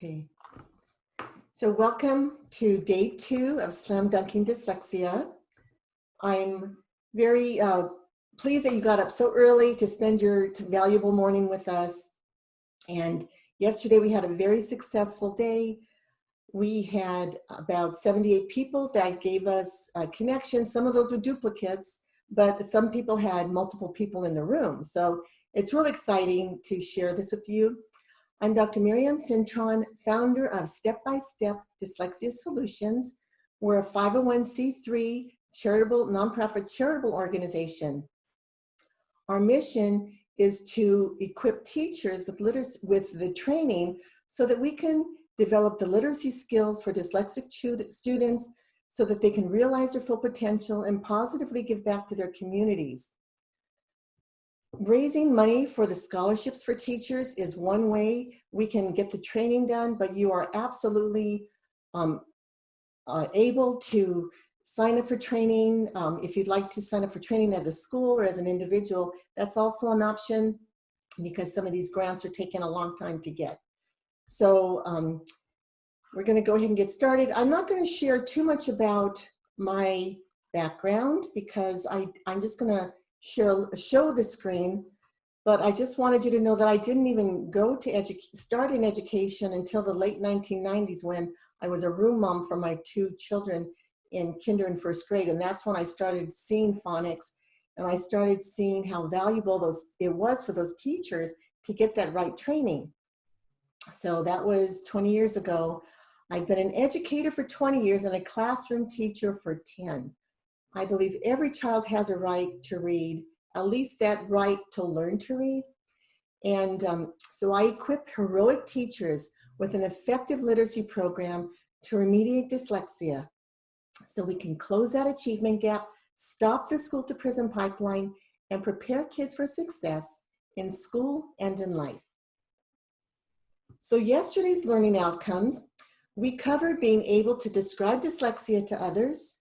Okay, so welcome to day 2 of Slam Dunking Dyslexia. I'm very pleased that you got up so early to spend your valuable morning with us. And yesterday we had a very successful day. We had about 78 people that gave us connections. Some of those were duplicates, but some people had multiple people in the room. So it's really exciting to share this with you. I'm Dr. Cintron, founder of Step by Step Dyslexia Solutions. We're a 501c3 nonprofit charitable organization. Our mission is to equip teachers with the training so that we can develop the literacy skills for dyslexic students so that they can realize their full potential and positively give back to their communities. Raising money for the scholarships for teachers is one way we can get the training done, but you are absolutely able to sign up for training. If you'd like to sign up for training as a school or as an individual, that's also an option because some of these grants are taking a long time to get. So we're going to go ahead and get started. I'm not going to share too much about my background because I'm just going to show the screen, but I just wanted you to know that I didn't even go to start in education until the late 1990s when I was a room mom for my 2 children in kinder and first grade, and that's when I started seeing phonics, and I started seeing how valuable it was for those teachers to get that right training. So that was 20 years ago. I've been an educator for 20 years and a classroom teacher for 10. I believe every child has a right to read, at least that right to learn to read. And so I equip heroic teachers with an effective literacy program to remediate dyslexia so we can close that achievement gap, stop the school to prison pipeline, and prepare kids for success in school and in life. So yesterday's learning outcomes, we covered being able to describe dyslexia to others.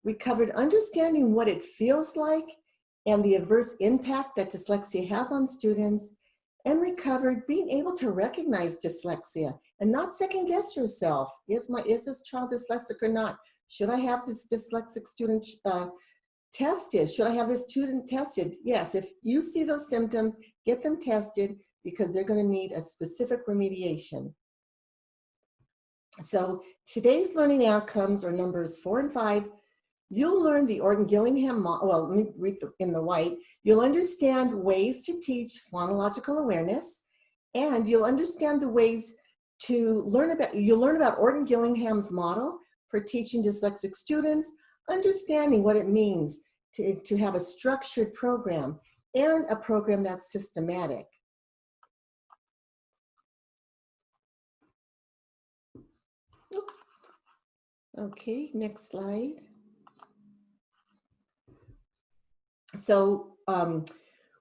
We covered understanding what it feels like and the adverse impact that dyslexia has on students. And we covered being able to recognize dyslexia and not second guess yourself. Is this child dyslexic or not? Should I have this dyslexic student tested? Should I have this student tested? Yes, if you see those symptoms, get them tested because they're going to need a specific remediation. So today's learning outcomes are numbers 4 and 5. You'll learn the Orton-Gillingham model. Well, let me read in the white. You'll understand ways to teach phonological awareness, and you'll understand the ways to learn about, you'll learn about Orton-Gillingham's model for teaching dyslexic students, understanding what it means to have a structured program and a program that's systematic. Oops. Okay, next slide. So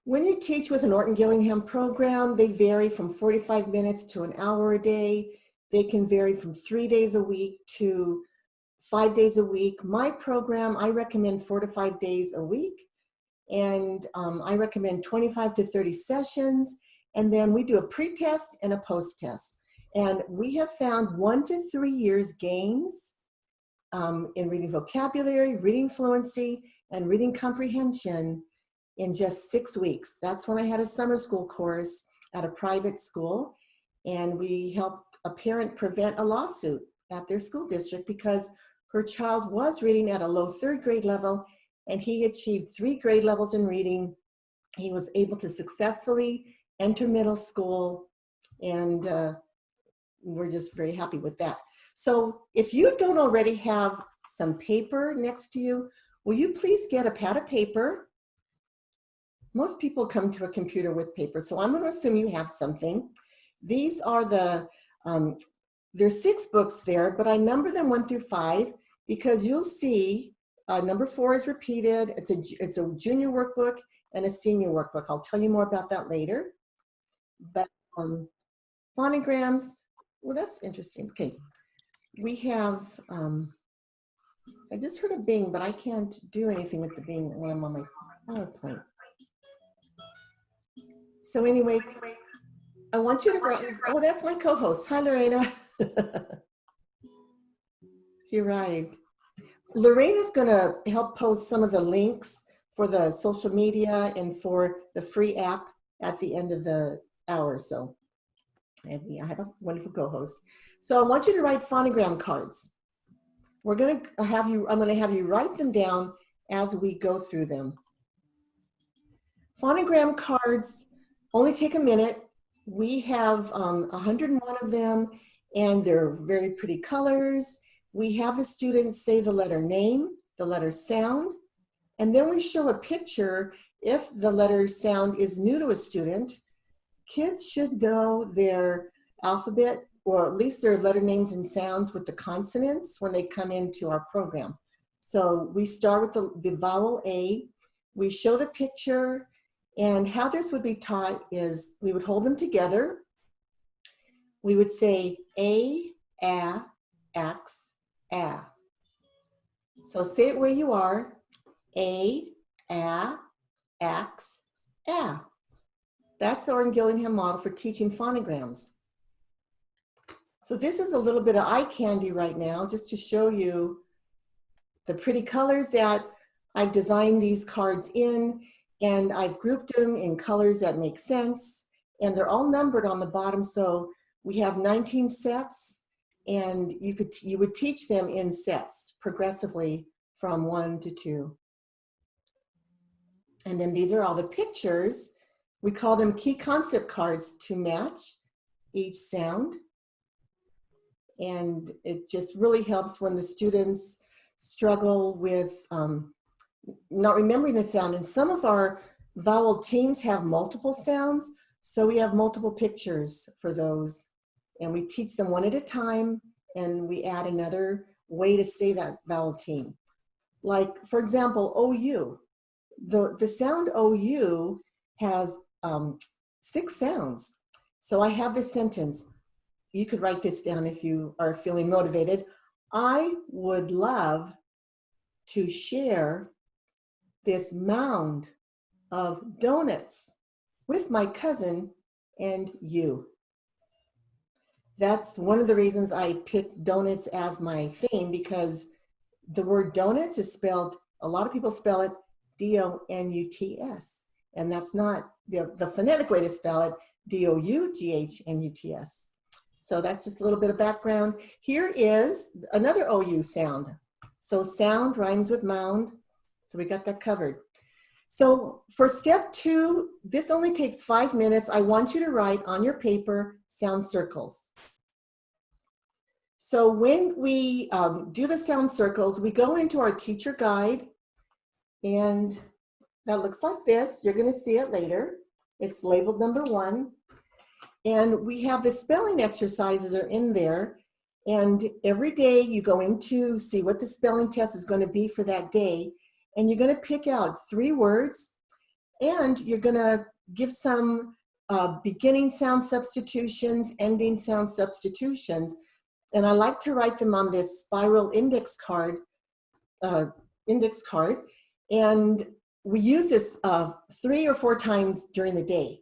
when you teach with an Orton-Gillingham program, they vary from 45 minutes to an hour a day. They can vary from 3 days a week to 5 days a week. My program, I recommend 4 to 5 days a week. And I recommend 25 to 30 sessions. And then we do a pre-test and a post-test. And we have found 1 to 3 years gains in reading vocabulary, reading fluency, and reading comprehension in just 6 weeks. That's when I had a summer school course at a private school, and we helped a parent prevent a lawsuit at their school district because her child was reading at a low 3rd grade level, and he achieved 3 grade levels in reading. He was able to successfully enter middle school, and we're just very happy with that. So if you don't already have some paper next to you, will you please get a pad of paper? Most people come to a computer with paper, so I'm going to assume you have something. These are there's 6 books there, but I number them 1 through 5 because you'll see number 4 is repeated. It's a junior workbook and a senior workbook. I'll tell you more about that later. But phonograms, well, that's interesting. Okay, we have, I just heard a bing, but I can't do anything with the bing when I'm on my PowerPoint. So anyway, I want you to write, oh, that's my co-host. Hi, Lorena. She arrived. Lorena's going to help post some of the links for the social media and for the free app at the end of the hour. So I have a wonderful co-host. So I want you to write phonogram cards. I'm going to have you write them down as we go through them. Phonogram cards only take a minute. We have 101 of them, and they're very pretty colors. We have the students say the letter name, the letter sound, and then we show a picture. If the letter sound is new to a student, kids should know their alphabet, or at least their letter names and sounds with the consonants when they come into our program. So we start with the vowel A. We show the picture, and how this would be taught is we would hold them together. We would say A, X, A. So say it where you are. A, X, A. That's the Orton Gillingham model for teaching phonograms. So this is a little bit of eye candy right now, just to show you the pretty colors that I've designed these cards in, and I've grouped them in colors that make sense, and they're all numbered on the bottom. So we have 19 sets, and you would teach them in sets progressively from 1 to 2. And then these are all the pictures. We call them key concept cards to match each sound. And it just really helps when the students struggle with not remembering the sound. And some of our vowel teams have multiple sounds, so we have multiple pictures for those. And we teach them one at a time, and we add another way to say that vowel team. Like, for example, OU. The sound OU has 6 sounds. So I have this sentence. You could write this down if you are feeling motivated. I would love to share this mound of donuts with my cousin and you. That's one of the reasons I picked donuts as my theme, because the word donuts is spelled, a lot of people spell it D-O-N-U-T-S, and that's not the phonetic way to spell it, D-O-U-G-H-N-U-T-S. So that's just a little bit of background. Here is another OU sound. So sound rhymes with mound. So we got that covered. So for step 2, this only takes 5 minutes. I want you to write on your paper sound circles. So when we do the sound circles, we go into our teacher guide, and that looks like this. You're going to see it later. It's labeled number 1. And we have the spelling exercises are in there. And every day you go in to see what the spelling test is going to be for that day. And you're going to pick out 3 words. And you're going to give some beginning sound substitutions, ending sound substitutions. And I like to write them on this spiral index card. And we use this 3 or 4 times during the day.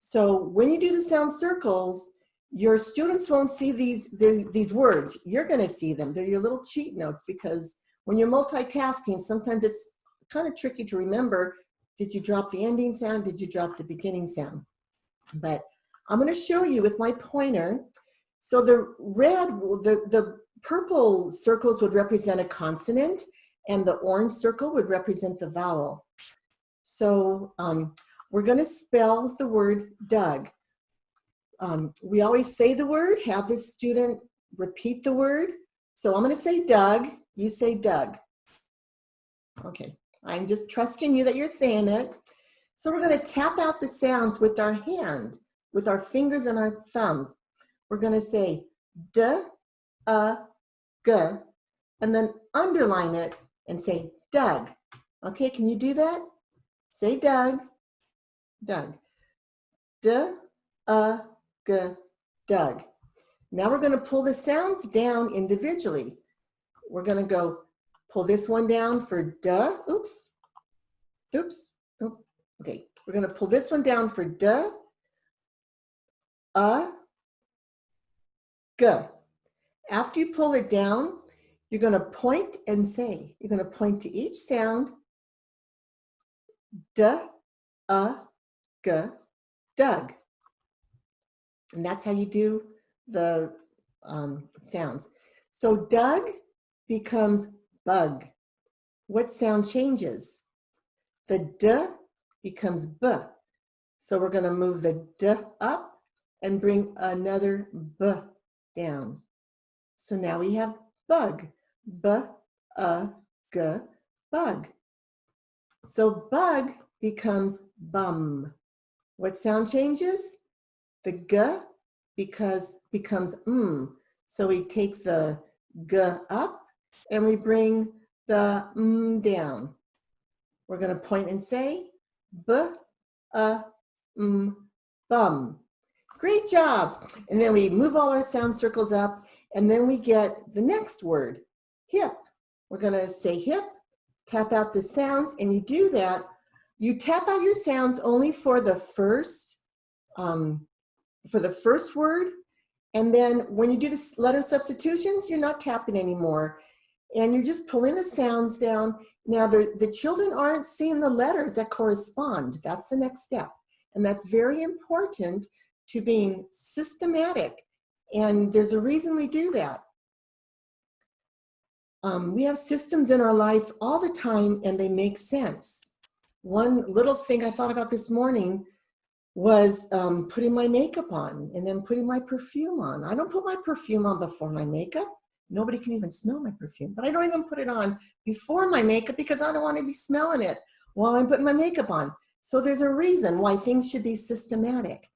So when you do the sound circles, your students won't see these words. You're going to see them. They're your little cheat notes, because when you're multitasking, sometimes it's kind of tricky to remember, did you drop the ending sound? Did you drop the beginning sound? But I'm going to show you with my pointer. So the purple circles would represent a consonant, and the orange circle would represent the vowel. So we're going to spell the word Doug. We always say the word, have the student repeat the word. So I'm going to say Doug, you say Doug. Okay, I'm just trusting you that you're saying it. So we're going to tap out the sounds with our hand, with our fingers and our thumbs. We're going to say D, G, and then underline it and say Doug. Okay, can you do that? Say Doug. Doug. D, G, Doug. Now we're going to pull the sounds down individually. We're going to go pull this one down for D. Oops. Okay. We're going to pull this one down for D. G. After you pull it down, you're going to point and say. You're going to point to each sound. D, G, Doug. And that's how you do the sounds. So Doug becomes bug. What sound changes? The D becomes B. So we're going to move the D up and bring another B down. So now we have bug. B, G, bug. So bug becomes bum. What sound changes? The G becomes So we take the G up and we bring the down. We're going to point and say B, bum. Great job. And then we move all our sound circles up, and then we get the next word, hip. We're going to say hip, tap out the sounds, and you do that. You tap out your sounds only for the first word, and then when you do the letter substitutions, you're not tapping anymore, and you're just pulling the sounds down. Now, the children aren't seeing the letters that correspond. That's the next step, and that's very important to being systematic, and there's a reason we do that. We have systems in our life all the time, and they make sense. One little thing I thought about this morning was putting my makeup on and then putting my perfume on. I don't put my perfume on before my makeup. Nobody can even smell my perfume, but I don't even put it on before my makeup because I don't want to be smelling it while I'm putting my makeup on. So there's a reason why things should be systematic.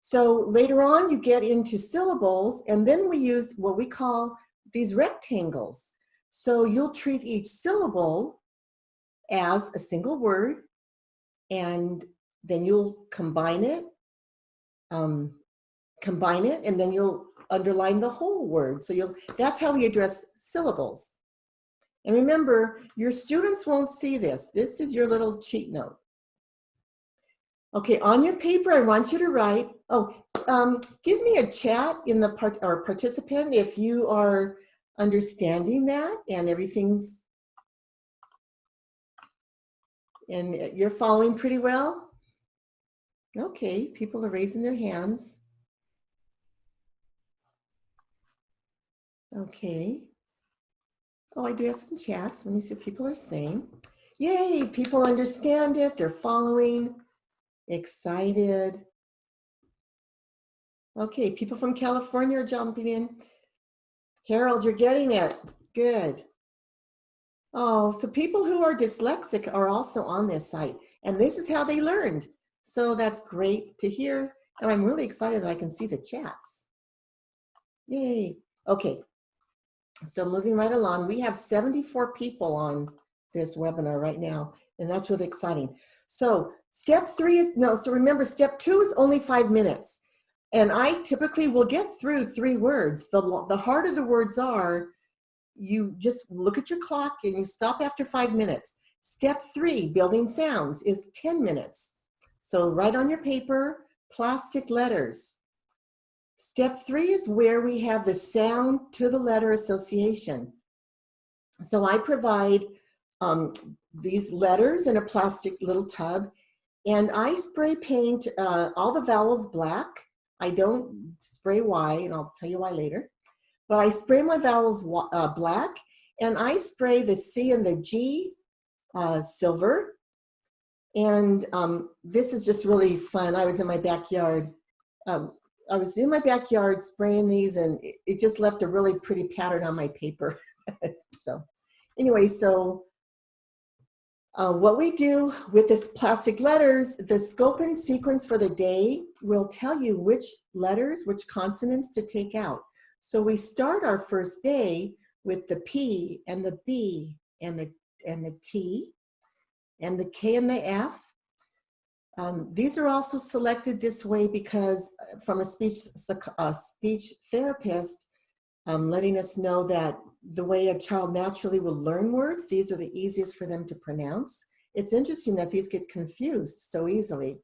So later on, you get into syllables, and then we use what we call these rectangles. So you'll treat each syllable as a single word, and then you'll combine it, and then you'll underline the whole word. So that's how we address syllables. And remember, your students won't see this. This is your little cheat note. Okay, on your paper, I want you to write, give me a chat in the participant if you are understanding that and everything's, and you're following pretty well. Okay, people are raising their hands. Okay. Oh, I do have some chats. Let me see what people are saying. Yay, people understand it. They're following. Excited. Okay, people from California are jumping in. Harold, you're getting it. Good. Oh, so people who are dyslexic are also on this site, and this is how they learned. So that's great to hear, and I'm really excited that I can see the chats. Yay. Okay, so moving right along, we have 74 people on this webinar right now, and that's really exciting. So step 3 is, so remember, step 2 is only 5 minutes. And I typically will get through 3 words. The harder the words are, you just look at your clock and you stop after 5 minutes. Step 3, building sounds, is 10 minutes. So write on your paper, plastic letters. Step 3 is where we have the sound to the letter association. So I provide these letters in a plastic little tub, and I spray paint all the vowels black. I don't spray Y, and I'll tell you why later. But I spray my vowels black, and I spray the C and the G silver. And this is just really fun. I was in my backyard. Spraying these, and it just left a really pretty pattern on my paper. So anyway, so what we do with this plastic letters, the scope and sequence for the day will tell you which letters, which consonants to take out. So we start our first day with the P and the B and the T and the K and the F. These are also selected this way because from a speech therapist letting us know that the way a child naturally will learn words, these are the easiest for them to pronounce. It's interesting that these get confused so easily.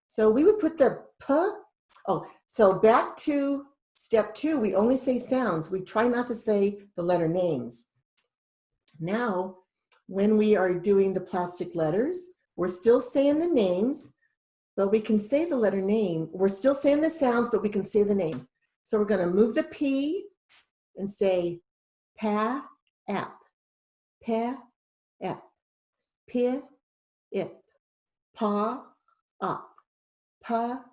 So we would put the P Oh, so back to step 2, we only say sounds. We try not to say the letter names. Now, when we are doing the plastic letters, we're still saying the names, but we can say the letter name. We're still saying the sounds, but we can say the name. So we're going to move the P and say pa, ap, pa, ap, pi, ip, pa, up, pa,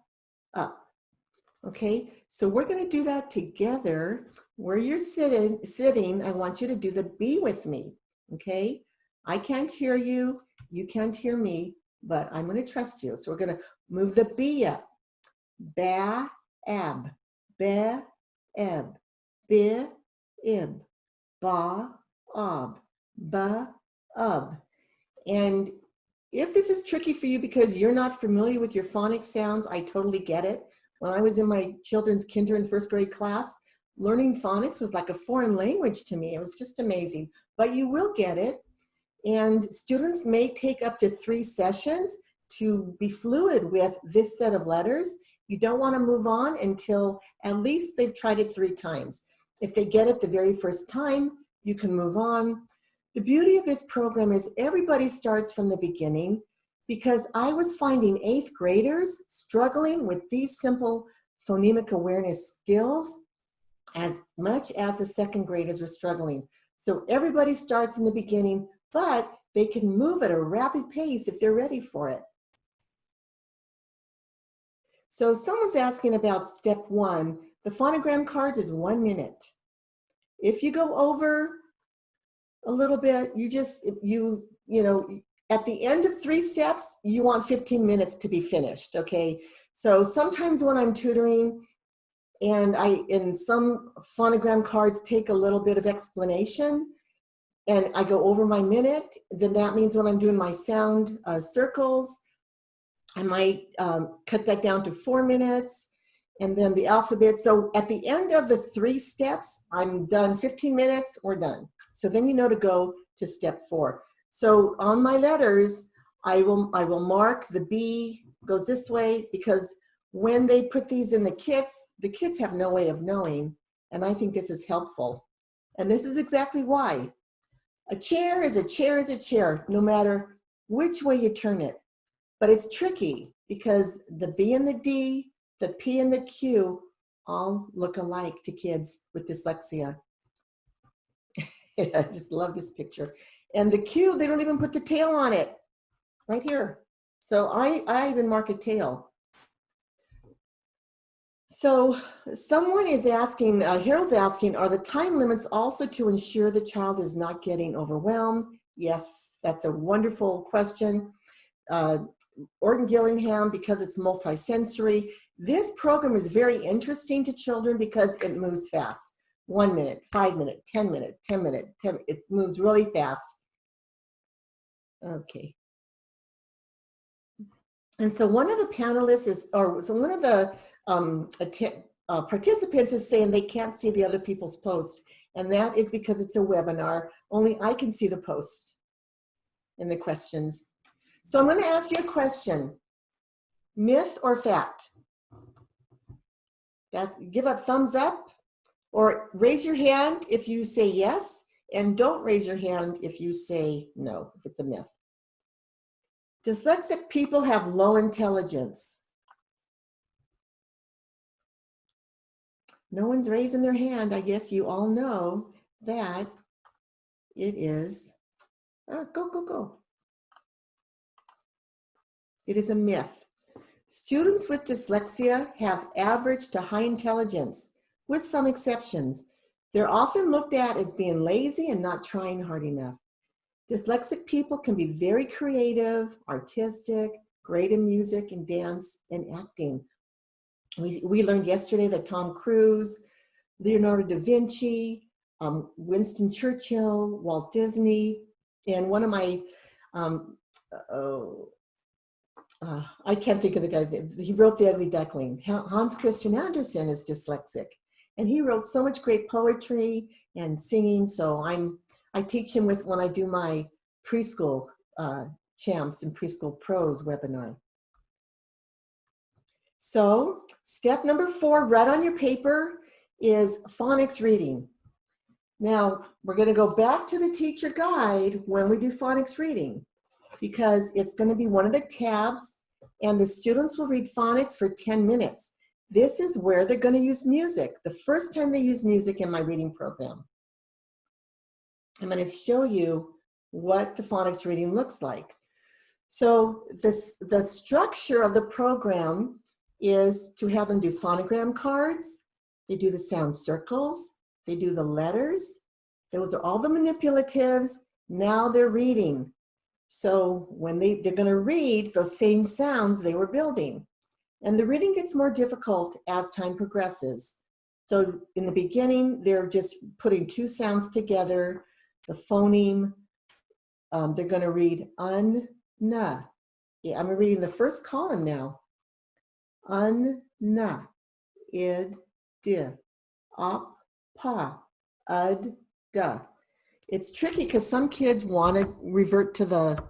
up. Okay, so we're going to do that together. Where you're sitting, I want you to do the B with me. Okay, I can't hear you, you can't hear me, but I'm going to trust you. So we're going to move the B up. Ba, ab, ba, eb, bi, ib, ba, ob, ba, ub. And if this is tricky for you because you're not familiar with your phonics sounds, I totally get it. When I was in my children's kinder and first grade class, learning phonics was like a foreign language to me. It was just amazing, but you will get it. And students may take up to 3 sessions to be fluid with this set of letters. You don't want to move on until at least they've tried it 3 times. If they get it the very first time, you can move on. The beauty of this program is everybody starts from the beginning, because I was finding 8th graders struggling with these simple phonemic awareness skills as much as the 2nd graders were struggling. So everybody starts in the beginning, but they can move at a rapid pace if they're ready for it. So someone's asking about step 1. The phonogram cards is 1 minute. If you go over a little bit, you know, at the end of 3 steps, you want 15 minutes to be finished, okay? So sometimes when I'm tutoring, and some phonogram cards take a little bit of explanation, and I go over my minute, then that means when I'm doing my sound circles, I might cut that down to 4 minutes, and then the alphabet. So at the end of the 3 steps, I'm done. 15 minutes, we're done. So then you know to go to step 4. So on my letters, I will mark the B goes this way, because when they put these in the kids have no way of knowing, and I think this is helpful. And this is exactly why. A chair is a chair is a chair, no matter which way you turn it. But it's tricky because the B and the D, the P and the Q all look alike to kids with dyslexia. I just love this picture. And the Q, they don't even put the tail on it, right here. So I even mark a tail. So someone is asking, Harold's asking, are the time limits also to ensure the child is not getting overwhelmed? Yes, that's a wonderful question. Orton Gillingham, because it's multisensory. This program is very interesting to children because it moves fast. 1 minute, 5 minute, 10 minute, 10 minute, 10, it moves really fast. Okay. And so one of the panelists is, or so one of the participants is saying they can't see the other people's posts. And that is because it's a webinar. Only I can see the posts and the questions. So I'm going to ask you a question. Myth or fact? Give a thumbs up or raise your hand if you say yes, and don't raise your hand if you say no, if it's a myth. Dyslexic people have low intelligence. No one's raising their hand. I guess you all know that it is, go. It is a myth. Students with dyslexia have average to high intelligence, with some exceptions. They're often looked at as being lazy and not trying hard enough. Dyslexic people can be very creative, artistic, great in music and dance and acting. We learned yesterday that Tom Cruise, Leonardo da Vinci, Winston Churchill, Walt Disney, and one of my, I can't think of the guy's name. He wrote The Ugly Duckling. Hans Christian Andersen is dyslexic, and he wrote so much great poetry and singing. So I teach him when I do my preschool champs and preschool pros webinar. So step number 4, right on your paper, is phonics reading. Now, we're going to go back to the teacher guide when we do phonics reading, because it's going to be one of the tabs, and the students will read phonics for 10 minutes. This is where they're going to use music, the first time they use music in my reading program. I'm going to show you what the phonics reading looks like. So the structure of the program is to have them do phonogram cards. They do the sound circles. They do the letters. Those are all the manipulatives. Now they're reading. So when they're going to read those same sounds they were building. And the reading gets more difficult as time progresses. So in the beginning, they're just putting 2 sounds together. The phoneme, they're going to read un-na. Yeah, I'm reading the first column now. Un-na, id, di, op, pa, ud, da. It's tricky because some kids want to revert to the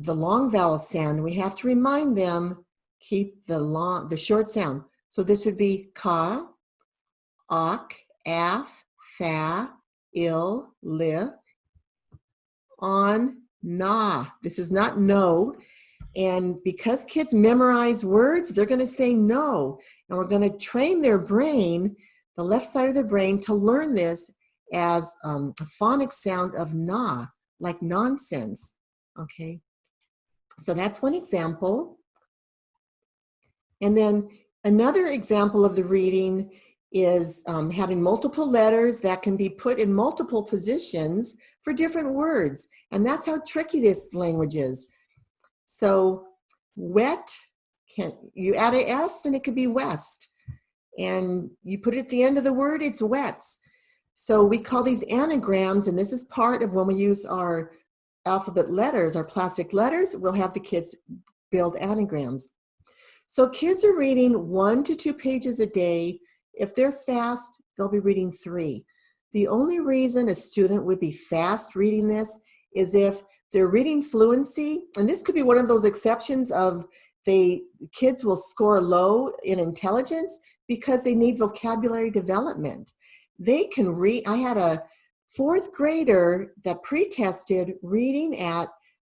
long vowel sound. We have to remind them, keep the short sound. So this would be ka, ak, af, fa, il, li, on, na. This is not no. And because kids memorize words, they're going to say no. And we're going to train their brain, the left side of the brain, to learn this as a phonic sound of na, like nonsense. Okay. So that's one example. And then another example of the reading is having multiple letters that can be put in multiple positions for different words. And that's how tricky this language is. So wet, you add an S and it could be west. And you put it at the end of the word, it's wets. So we call these anagrams, and this is part of when we use our alphabet letters, our plastic letters, we'll have the kids build anagrams. So kids are reading 1 to 2 pages a day. If they're fast, they'll be reading 3. The only reason a student would be fast reading this is if they're reading fluency, and this could be one of those exceptions of kids will score low in intelligence because they need vocabulary development. They can read. I had a 4th grader that pre-tested reading at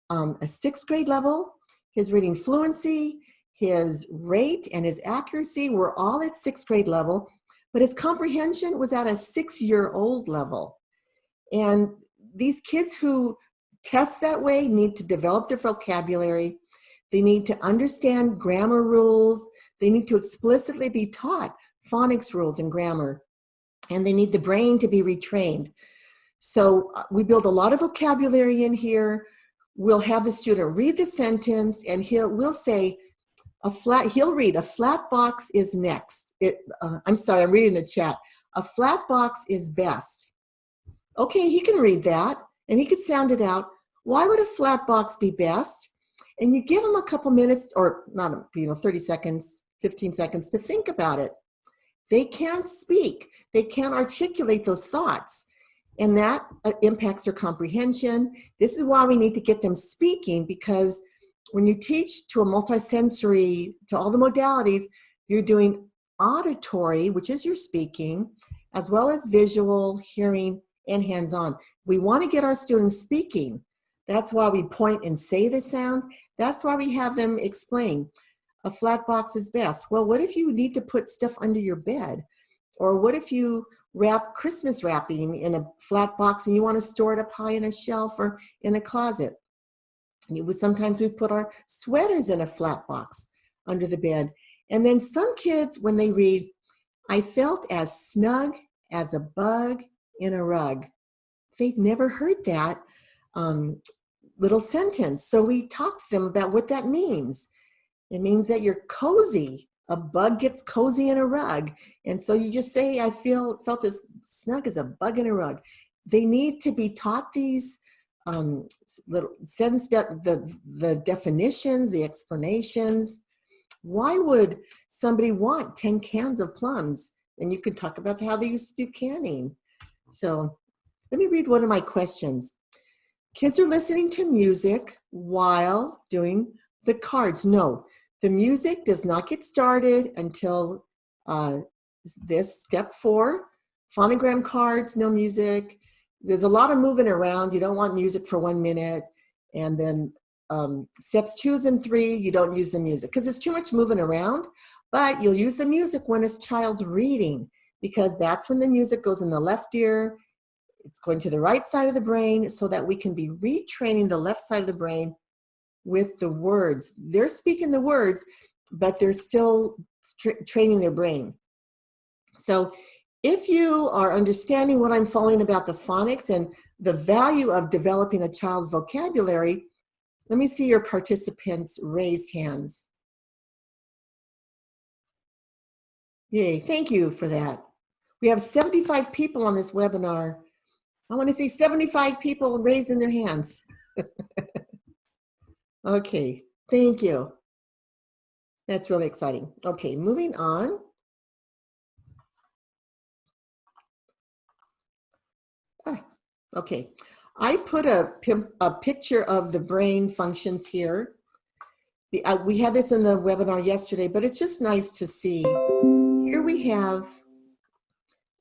a 6th grade level. His reading fluency, his rate, and his accuracy were all at 6th grade level, but his comprehension was at a 6-year-old level. And these kids who test that way need to develop their vocabulary. They need to understand grammar rules. They need to explicitly be taught phonics rules and grammar. And they need the brain to be retrained. So we build a lot of vocabulary in here. We'll have the student read the sentence, and we'll say, he'll read, a flat box is next. I'm sorry, I'm reading the chat. A flat box is best. Okay, he can read that, and he could sound it out. Why would a flat box be best? And you give him a couple minutes, or not, 30 seconds, 15 seconds to think about it. They can't speak. They can't articulate those thoughts. And that impacts their comprehension. This is why we need to get them speaking, because when you teach to a multisensory, to all the modalities, you're doing auditory, which is your speaking, as well as visual, hearing, and hands-on. We want to get our students speaking. That's why we point and say the sounds. That's why we have them explain. A flat box is best. Well, what if you need to put stuff under your bed? Or what if you wrap Christmas wrapping in a flat box and you want to store it up high in a shelf or in a closet? Sometimes we put our sweaters in a flat box under the bed. And then some kids, when they read, I felt as snug as a bug in a rug. They've never heard that little sentence. So we talk to them about what that means. It means that you're cozy. A bug gets cozy in a rug. And so you just say, I felt as snug as a bug in a rug. They need to be taught these little sentence, the definitions, the explanations. Why would somebody want 10 cans of plums? And you could talk about how they used to do canning. So let me read one of my questions. Kids are listening to music while doing the cards. No, The music does not get started until this step 4. Phonogram cards, no music. There's a lot of moving around. You don't want music for 1 minute. And then steps 2 and 3, you don't use the music because there's too much moving around, but you'll use the music when a child's reading, because that's when the music goes in the left ear. It's going to the right side of the brain so that we can be retraining the left side of the brain with the words. They're speaking the words, but they're still training their brain. So if you are understanding what I'm following about the phonics and the value of developing a child's vocabulary, let me see your participants' raised hands. Yay, thank you for that. We have 75 people on this webinar. I want to see 75 people raising their hands. Okay, thank you. That's really exciting. Okay, moving on. Okay, I put a picture of the brain functions here. We had this in the webinar yesterday, but it's just nice to see. Here we have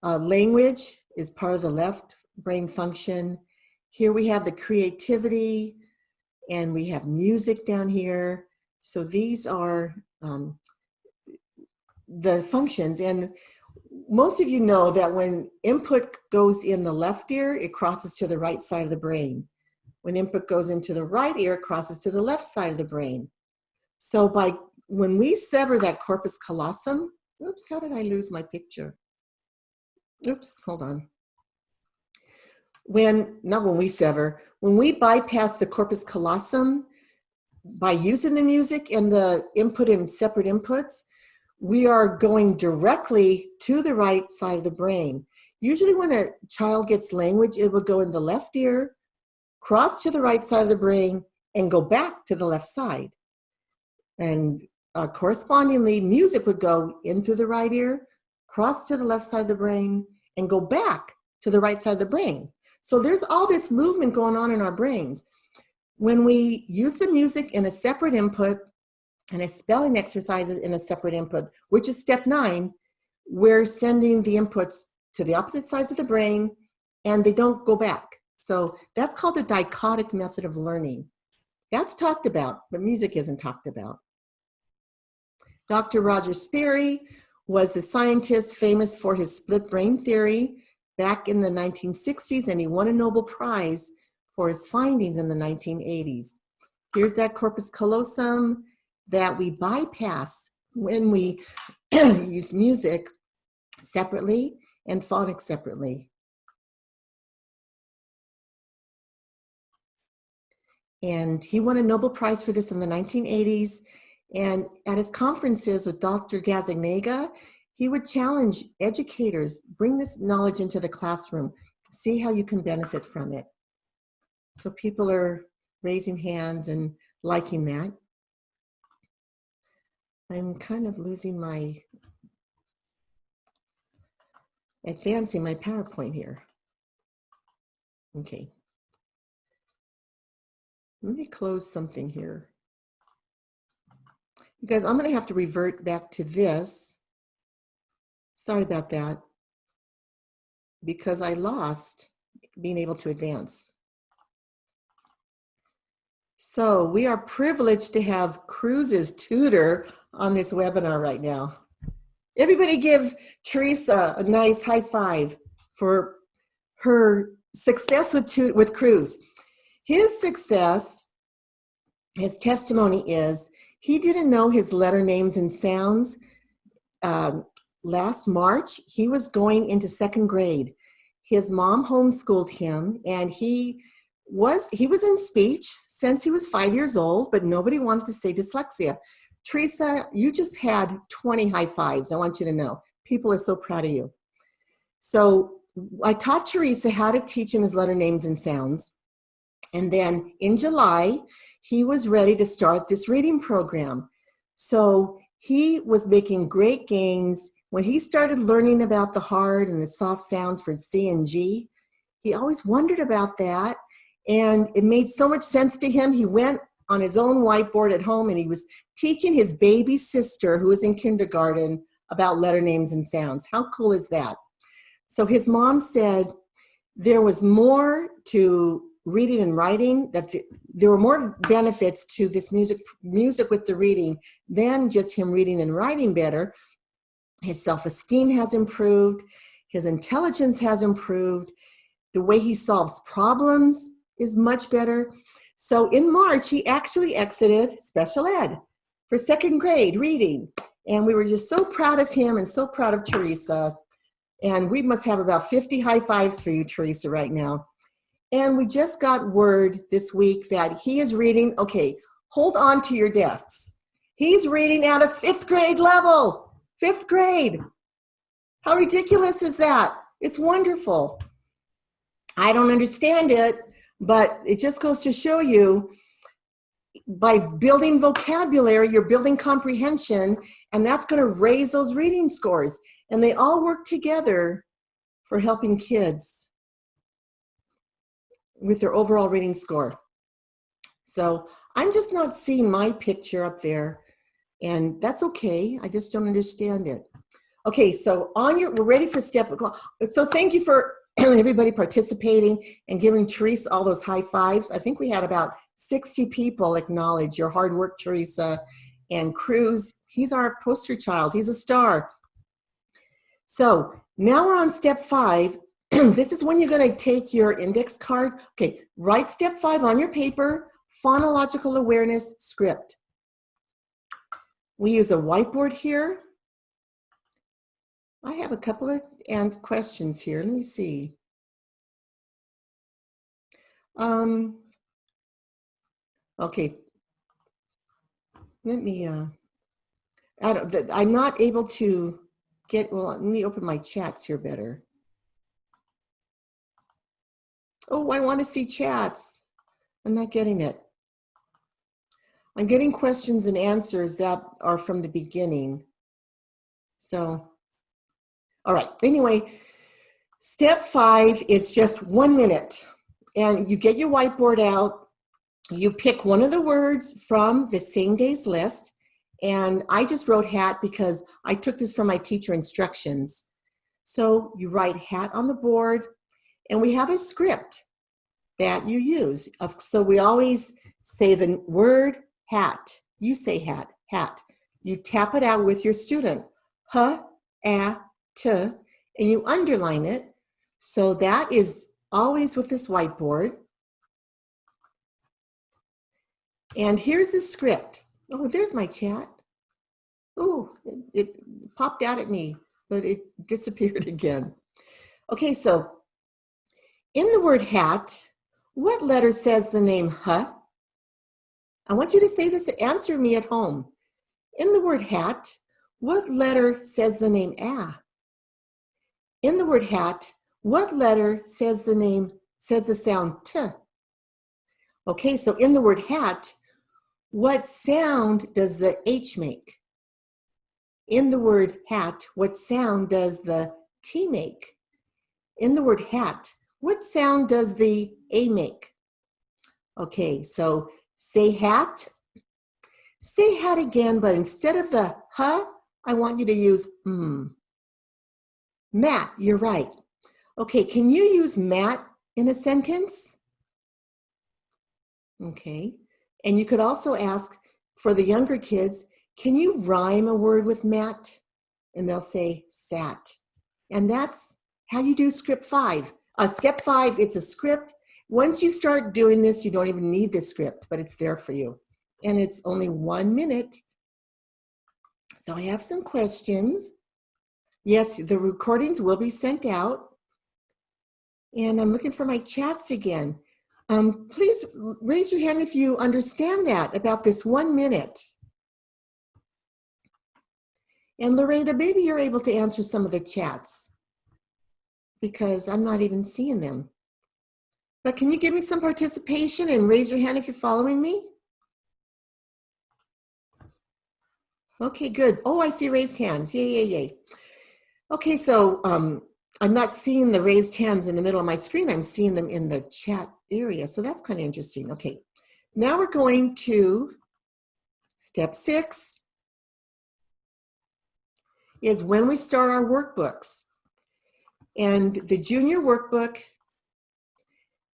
language is part of the left brain function. Here we have the creativity, and we have music down here. So these are the functions. And most of you know that when input goes in the left ear, it crosses to the right side of the brain. When input goes into the right ear, it crosses to the left side of the brain. So when we sever that corpus callosum, oops, how did I lose my picture? Oops, hold on. Not when we sever, when we bypass the corpus callosum by using the music and the input in separate inputs, we are going directly to the right side of the brain. Usually when a child gets language, it will go in the left ear, cross to the right side of the brain, and go back to the left side. And correspondingly, music would go in through the right ear, cross to the left side of the brain, and go back to the right side of the brain. So there's all this movement going on in our brains. When we use the music in a separate input and a spelling exercises in a separate input, which is step 9, we're sending the inputs to the opposite sides of the brain and they don't go back. So that's called the dichotic method of learning. That's talked about, but music isn't talked about. Dr. Roger Sperry was the scientist famous for his split brain theory back in the 1960s, and he won a Nobel Prize for his findings in the 1980s. Here's that corpus callosum that we bypass when we use music separately and phonics separately. And he won a Nobel Prize for this in the 1980s. And at his conferences with Dr. Gazzaniga, he would challenge educators, bring this knowledge into the classroom, see how you can benefit from it. So people are raising hands and liking that. I'm kind of losing advancing my PowerPoint here. Okay. Let me close something here. You guys, I'm going to have to revert back to this. Sorry about that, because I lost being able to advance. So we are privileged to have Cruz's tutor on this webinar right now. Everybody give Teresa a nice high five for her success with Cruz. His success, his testimony is, he didn't know his letter names and sounds. Last March, he was going into 2nd grade. His mom homeschooled him, and he was in speech since he was 5 years old, but nobody wanted to say dyslexia. Teresa, you just had 20 high fives. I want you to know. People are so proud of you. So I taught Teresa how to teach him his letter names and sounds. And then in July, he was ready to start this reading program. So he was making great gains. When he started learning about the hard and the soft sounds for C and G, he always wondered about that. And it made so much sense to him. He went on his own whiteboard at home, and he was teaching his baby sister, who was in kindergarten, about letter names and sounds. How cool is that? So his mom said there was more to reading and writing, that there were more benefits to this music with the reading than just him reading and writing better. His self-esteem has improved, his intelligence has improved, the way he solves problems is much better. So in March, he actually exited special ed for 2nd grade reading. And we were just so proud of him and so proud of Teresa. And we must have about 50 high fives for you, Teresa, right now. And we just got word this week that he is reading, okay, hold on to your desks. He's reading at a 5th grade level, 5th grade. How ridiculous is that? It's wonderful. I don't understand it, but it just goes to show you, by building vocabulary, you're building comprehension, and that's going to raise those reading scores. And they all work together for helping kids with their overall reading score. So I'm just not seeing my picture up there, and that's okay. I just don't understand it. Okay, so we're ready for step. So thank you for everybody participating and giving Teresa all those high fives. I think we had about 60 people acknowledge your hard work, Teresa. And Cruz, he's our poster child. He's a star. So now we're on step 5. This is when you're going to take your index card. Okay, write step 5 on your paper, phonological awareness script. We use a whiteboard here. I have a couple of questions here. Let me see. Okay. Let me, I'm not able to get, well, let me open my chats here better. Oh, I want to see chats. I'm not getting it. I'm getting questions and answers that are from the beginning. So, all right. Anyway, step 5 is just 1 minute. And you get your whiteboard out. You pick one of the words from the same day's list. And I just wrote hat because I took this from my teacher instructions. So you write hat on the board. And we have a script that you use. So we always say the word hat. You say hat, hat. You tap it out with your student. H, A, T, and you underline it. So that is always with this whiteboard. And here's the script. Oh, there's my chat. Oh, it popped out at me, but it disappeared again. Okay, so in the word hat, what letter says the name H? I want you to say this, answer me at home. In the word hat, what letter says the name A? In the word hat, what letter says the sound T? Okay, so in the word hat, what sound does the H make? In the word hat, what sound does the T make? In the word hat, what sound does the A make? Okay, so say hat. Say hat again, but instead of the H, I want you to use Matt, you're right. Okay, can you use Matt in a sentence? Okay, and you could also ask for the younger kids, can you rhyme a word with Matt? And they'll say sat. And that's how you do script 5. Step 5, it's a script. Once you start doing this, you don't even need the script, but it's there for you. And it's only 1 minute. So I have some questions. Yes, the recordings will be sent out. And I'm looking for my chats again. Please raise your hand if you understand that, about this 1 minute. And Loretta, maybe you're able to answer some of the chats because I'm not even seeing them. But can you give me some participation and raise your hand if you're following me? Okay, good. Oh, I see raised hands. Yay, yay, yay. Okay, so I'm not seeing the raised hands in the middle of my screen. I'm seeing them in the chat area. So that's kind of interesting. Okay, Now we're going to step 6 is when we start our workbooks. And the junior workbook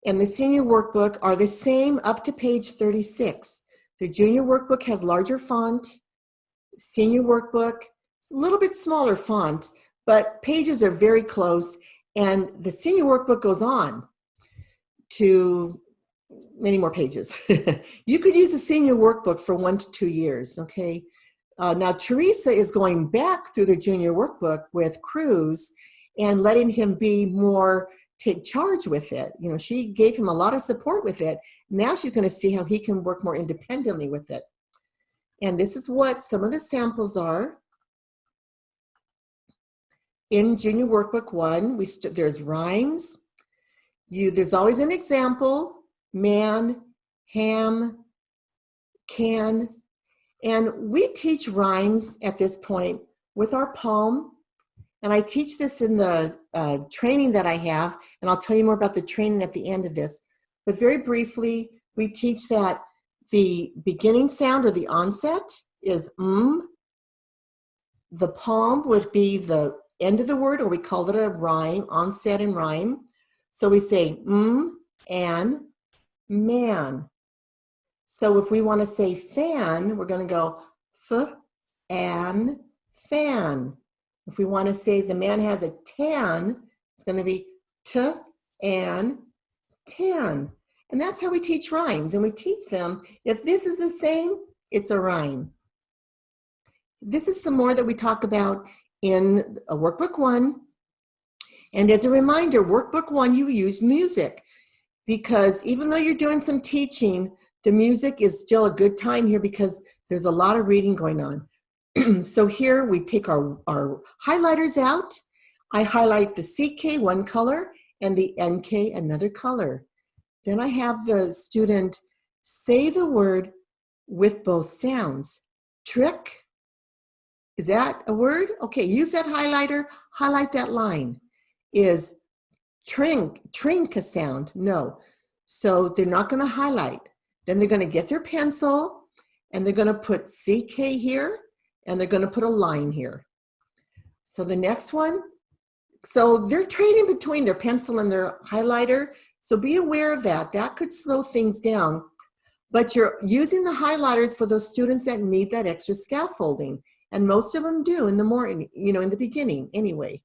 and the senior workbook are the same up to page 36. The junior workbook has larger font. Senior workbook, it's a little bit smaller font, but pages are very close. And the senior workbook goes on to many more pages. You could use a senior workbook for 1 to 2 years, okay? Now, Teresa is going back through the junior workbook with Cruz and letting him be more, take charge with it. You know, she gave him a lot of support with it. Now she's going to see how he can work more independently with it. And this is what some of the samples are. In junior workbook 1, there's rhymes. There's always an example, man, ham, can. And we teach rhymes at this point with our palm. And I teach this in the training that I have, and I'll tell you more about the training at the end of this. But very briefly, we teach that the beginning sound or the onset is The palm would be the end of the word, or we call it a rhyme, onset and rhyme. So we say and man. So if we want to say fan, we're going to go f and fan. If we want to say the man has a tan, it's going to be t and tan. And that's how we teach rhymes. And we teach them, if this is the same, it's a rhyme. This is some more that we talk about in Workbook 1. And as a reminder, Workbook 1, you use music, because even though you're doing some teaching, the music is still a good time here because there's a lot of reading going on. So here we take our highlighters out. I highlight the CK one color and the NK another color. Then I have the student say the word with both sounds. Trick, is that a word? Okay, use that highlighter, highlight that line. Is trink a sound? No. So they're not going to highlight. Then they're going to get their pencil and they're going to put CK here and they're going to put a line here. So the next one, so they're trading between their pencil and their highlighter. So be aware of that. That could slow things down. But you're using the highlighters for those students that need that extra scaffolding. And most of them do in the morning, you know, in the beginning anyway.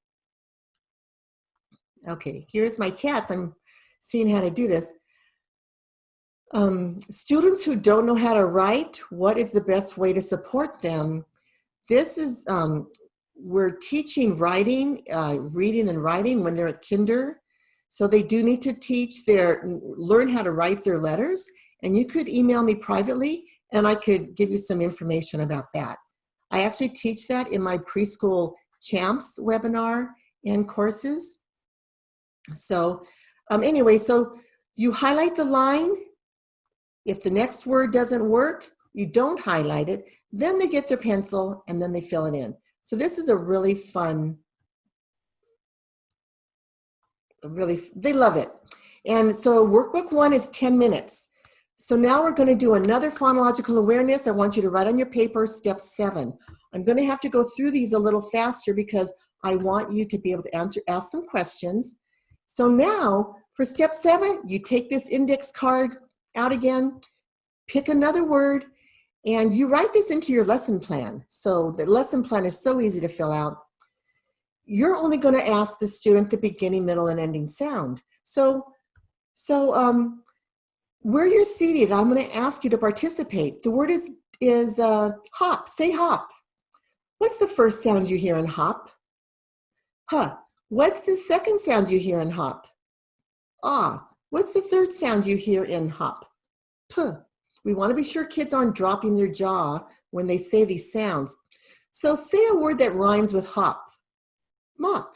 Okay, here's my chats. I'm seeing how to do this. Students who don't know how to write, what is the best way to support them? This is, we're teaching writing, reading and writing when they're at kinder. So they do need to learn how to write their letters. And you could email me privately and I could give you some information about that. I actually teach that in my preschool champs webinar and courses. So anyway, so you highlight the line. If the next word doesn't work, you don't highlight it. Then they get their pencil and then they fill it in. So this is a really fun, they love it. And so Workbook 1 is 10 minutes. So now we're going to do another phonological awareness. I want you to write on your paper step 7. I'm going to have to go through these a little faster because I want you to be able to ask some questions. So now for step 7, you take this index card out again, pick another word, and you write this into your lesson plan. So the lesson plan is so easy to fill out. You're only going to ask the student the beginning, middle, and ending sound. So where you're seated, I'm going to ask you to participate. The word is hop. Say hop. What's the first sound you hear in hop? Huh. What's the second sound you hear in hop? Ah. What's the third sound you hear in hop? Puh. We want to be sure kids aren't dropping their jaw when they say these sounds. So say a word that rhymes with hop. Mop.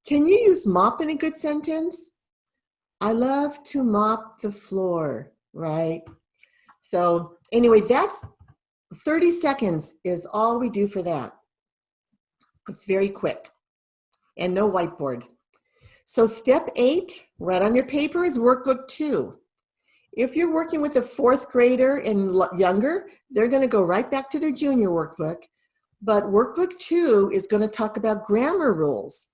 Can you use mop in a good sentence? I love to mop the floor, right? So anyway, that's 30 seconds is all we do for that. It's very quick and no whiteboard. So step 8, right on your paper, is Workbook 2. If you're working with a fourth grader and younger, they're going to go right back to their junior workbook. But workbook 2 is going to talk about grammar rules.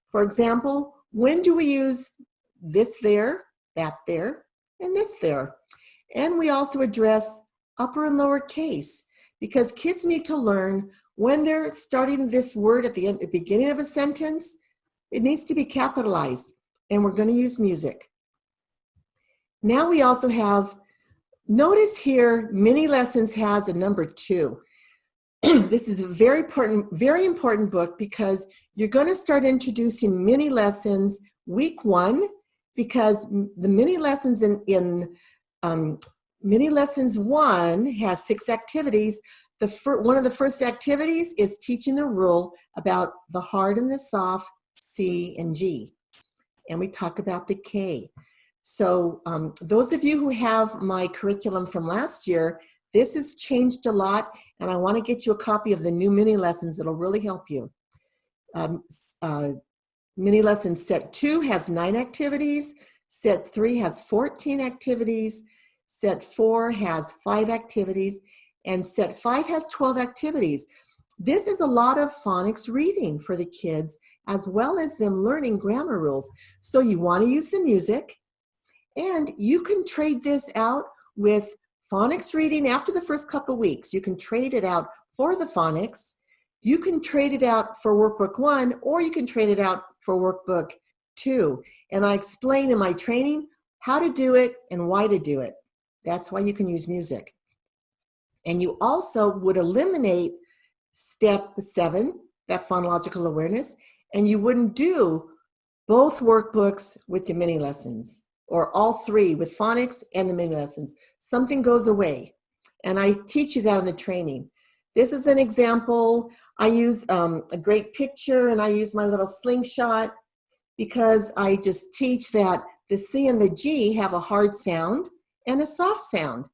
For example, when do we use this there, that there, and this there? And we also address upper and lower case, because kids need to learn when they're starting this word at the beginning of a sentence, it needs to be capitalized, and we're going to use music. Now we also have, notice here, mini lessons has a number 2. This is a very important book, because you're going to start introducing mini lessons week 1, because the mini lessons in mini lessons 1 has 6 activities. One of the first activities is teaching the rule about the hard and the soft C and G, and we talk about the K. So those of you who have my curriculum from last year, this has changed a lot, and I want to get you a copy of the new mini lessons that'll really help you. Mini lesson set 2 has 9 activities, set 3 has 14 activities, set 4 has 5 activities, and set 5 has 12 activities. This is a lot of phonics reading for the kids, as well as them learning grammar rules. So you want to use the music, and you can trade this out with phonics reading after the first couple of weeks. You can trade it out for the phonics. You can trade it out for workbook 1, or you can trade it out for workbook 2. And I explain in my training how to do it and why to do it. That's why you can use music. And you also would eliminate step 7, that phonological awareness, and you wouldn't do both workbooks with the mini lessons, or all 3 with phonics and the mini lessons. Something goes away, and I teach you that in the training. This is an example. I use a great picture, and I use my little slingshot, because I just teach that the C and the G have a hard sound and a soft sound.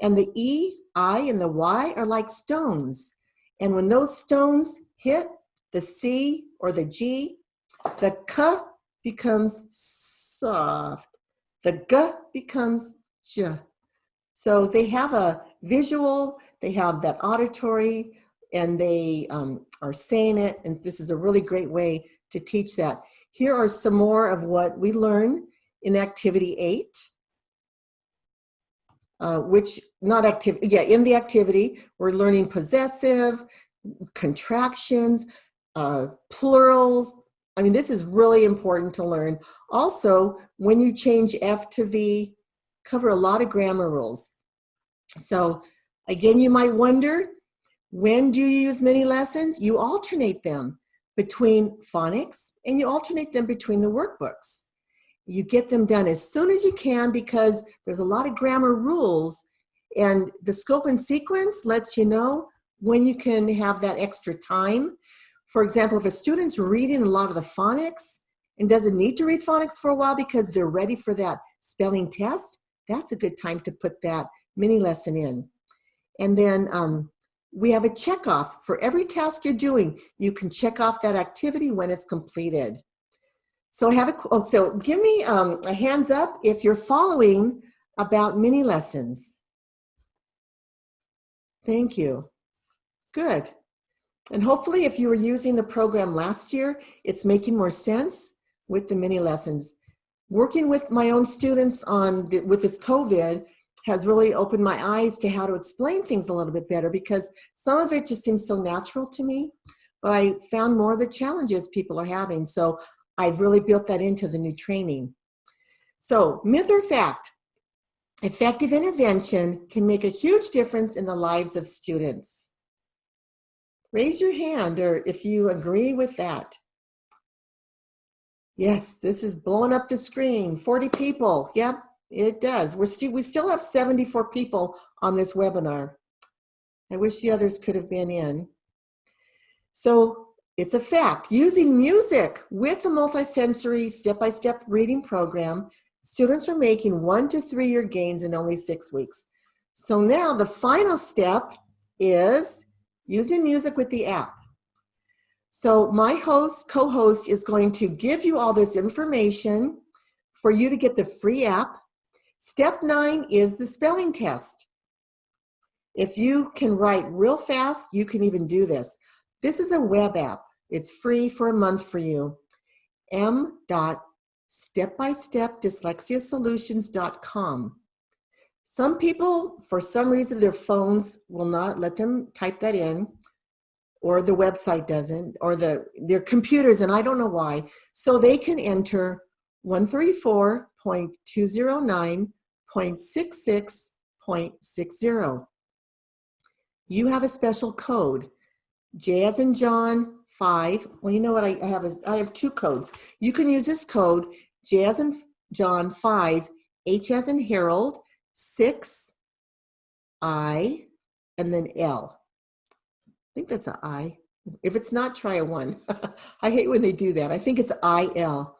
And the E, I, and the Y are like stones. And when those stones hit the C or the G, the K becomes soft. The G becomes J. So they have a visual, they have that auditory, and they are saying it. And this is a really great way to teach that. Here are some more of what we learn in activity 8. In the activity, we're learning possessive, contractions, plurals. I mean, this is really important to learn. Also, when you change F to V, cover a lot of grammar rules. So again, you might wonder, when do you use mini lessons? You alternate them between phonics, and you alternate them between the workbooks. You get them done as soon as you can, because there's a lot of grammar rules, and the scope and sequence lets you know when you can have that extra time. For example, if a student's reading a lot of the phonics and doesn't need to read phonics for a while because they're ready for that spelling test, that's a good time to put that mini lesson in. And then we have a checkoff. For every task you're doing, you can check off that activity when it's completed. So give me a hands up if you're following about mini lessons. Thank you. Good. And hopefully, if you were using the program last year, it's making more sense with the mini lessons. Working with my own students with this COVID has really opened my eyes to how to explain things a little bit better, because some of it just seems so natural to me, but I found more of the challenges people are having. So I've really built that into the new training. So, myth or fact? Effective intervention can make a huge difference in the lives of students. Raise your hand or if you agree with that. Yes, this is blowing up the screen. 40 people. Yep, it does. We still have 74 people on this webinar. I wish the others could have been in. So it's a fact. Using music with a multisensory step-by-step reading program, students are making 1 to 3 year gains in only 6 weeks. So now the final step is using music with the app. So my co-host is going to give you all this information for you to get the free app. Step 9 is the spelling test. If you can write real fast, you can even do this. This is a web app. It's free for a month for you. m.stepbystepdyslexiasolutions.com. Some people, for some reason, their phones will not let them type that in, or the website doesn't, or their computers, and I don't know why. So they can enter 134.209.66.60. You have a special code, J as in John 5. Well, you know what I have 2 codes. You can use this code, J as in John 5, H as in Harold, 6, I, and then L. I think that's an I. If it's not, try a 1. I hate when they do that. I think it's IL.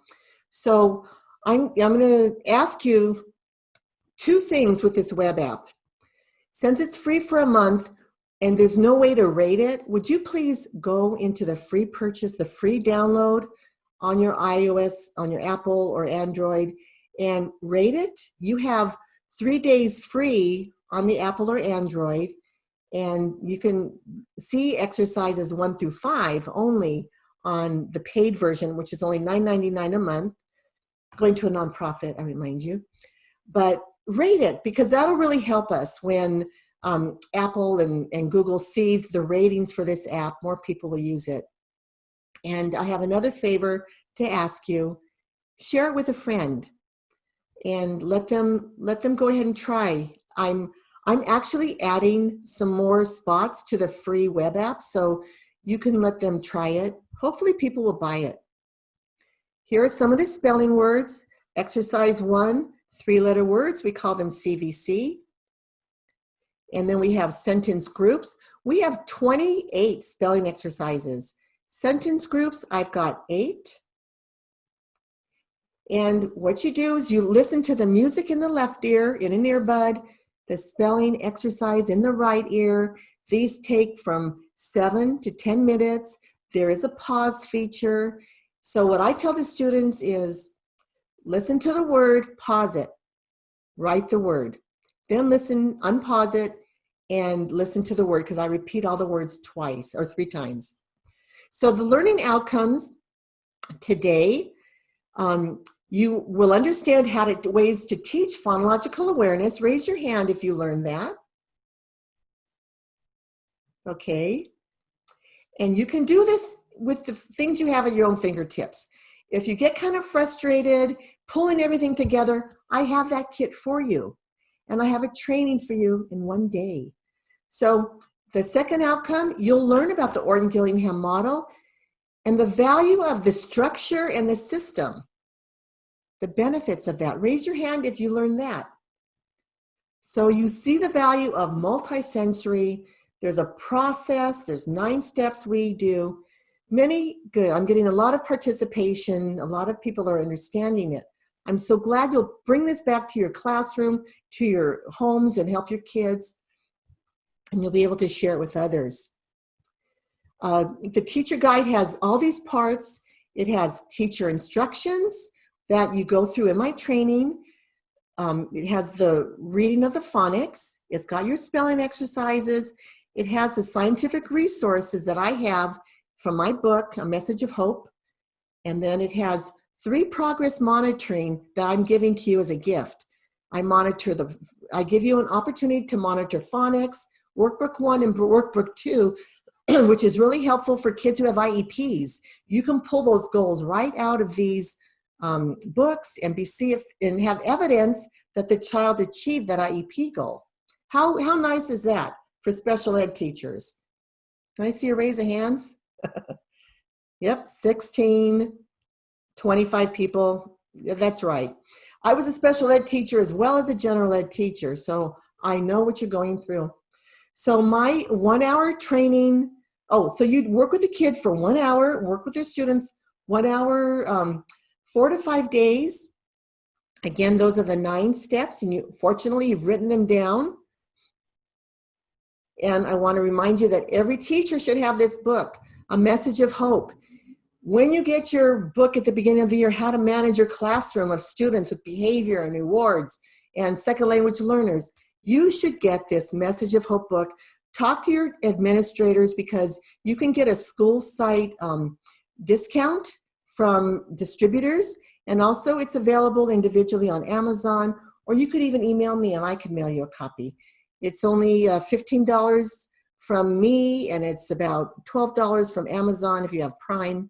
So I'm going to ask you 2 things with this web app. Since it's free for a month and there's no way to rate it, would you please go into the free purchase, the free download on your iOS, on your Apple or Android, and rate it? You have 3 days free on the Apple or Android, and you can see exercises 1 through 5 only on the paid version, which is only $9.99 a month, going to a nonprofit, I remind you. But rate it, because that'll really help us when Apple and Google sees the ratings for this app. More people will use it. And I have another favor to ask you. Share it with a friend and let them go ahead and try. I'm actually adding some more spots to the free web app, so you can let them try it. Hopefully people will buy it. Here are some of the spelling words. Exercise 1, 3-letter words. We call them CVC. And then we have sentence groups. We have 28 spelling exercises. Sentence groups, I've got 8. And what you do is you listen to the music in the left ear in an earbud, the spelling exercise in the right ear. These take from 7 to 10 minutes. There is a pause feature. So what I tell the students is listen to the word, pause it, write the word. Then listen, unpause it, and listen to the word, because I repeat all the words twice or 3 times. So the learning outcomes today, you will understand ways to teach phonological awareness. Raise your hand if you learned that. Okay. And you can do this with the things you have at your own fingertips. If you get kind of frustrated, pulling everything together, I have that kit for you. And I have a training for you in 1 day. So the second outcome, you'll learn about the Orton-Gillingham model and the value of the structure and the system, the benefits of that. Raise your hand if you learned that. So you see the value of multisensory. There's a process. There's 9 steps we do. Good. I'm getting a lot of participation. A lot of people are understanding it. I'm so glad you'll bring this back to your classroom, to your homes, and help your kids. And you'll be able to share it with others. The teacher guide has all these parts. It has teacher instructions that you go through in my training. It has the reading of the phonics. It's got your spelling exercises. It has the scientific resources that I have from my book, A Message of Hope. And then it has 3 progress monitoring that I'm giving to you as a gift. I give you an opportunity to monitor phonics, Workbook 1 and Workbook 2, which is really helpful for kids who have IEPs. You can pull those goals right out of these books and and have evidence that the child achieved that IEP goal. How nice is that for special ed teachers? Can I see a raise of hands? Yep, 16, 25 people. Yeah, that's right. I was a special ed teacher as well as a general ed teacher, so I know what you're going through. So my 1-hour training, so you'd work with a kid for 1 hour, work with your students 1 hour, 4 to 5 days. Again, those are the 9 steps, and fortunately you've written them down. And I want to remind you that every teacher should have this book, A Message of Hope. When you get your book at the beginning of the year, How to Manage Your Classroom of Students with Behavior and Rewards, and second language learners. You should get this Message of Hope book. Talk to your administrators because you can get a school site discount from distributors, and also it's available individually on Amazon, or you could even email me and I can mail you a copy. It's only $15 from me, and it's about $12 from Amazon if you have Prime.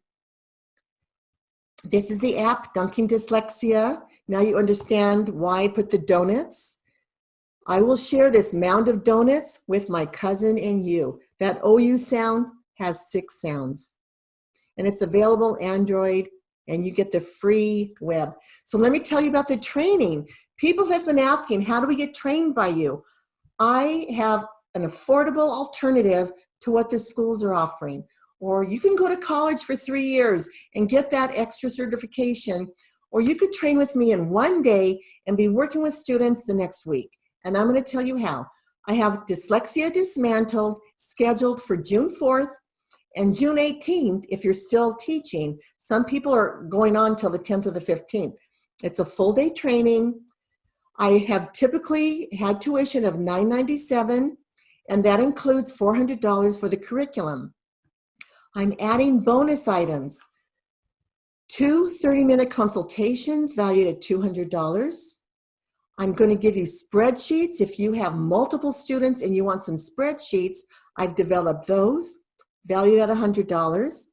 This is the app, Dunking Dyslexia. Now you understand why I put the donuts. I will share this mound of donuts with my cousin and you. That OU sound has 6 sounds. And it's available Android, and you get the free web. So let me tell you about the training. People have been asking, how do we get trained by you? I have an affordable alternative to what the schools are offering. Or you can go to college for 3 years and get that extra certification, or you could train with me in 1 day and be working with students the next week. And I'm going to tell you how. I have Dyslexia Dismantled scheduled for June 4th and June 18th if you're still teaching. Some people are going on till the 10th or the 15th. It's a full day training. I have typically had tuition of $997, and that includes $400 for the curriculum. I'm adding bonus items. 2 30-minute consultations valued at $200. I'm going to give you spreadsheets. If you have multiple students and you want some spreadsheets, I've developed those, valued at $100.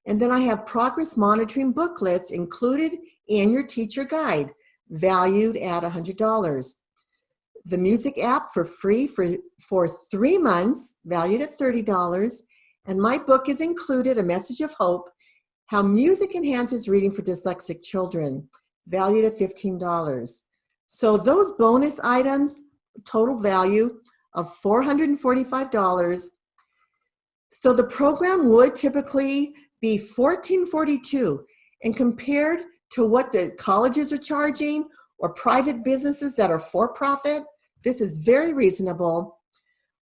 And then I have progress monitoring booklets included in your teacher guide, valued at $100. The music app for free for 3 months, valued at $30. And my book is included, A Message of Hope, How Music Enhances Reading for Dyslexic Children, valued at $15. So those bonus items, total value of $445. So the program would typically be $1442, and compared to what the colleges are charging or private businesses that are for-profit, this is very reasonable.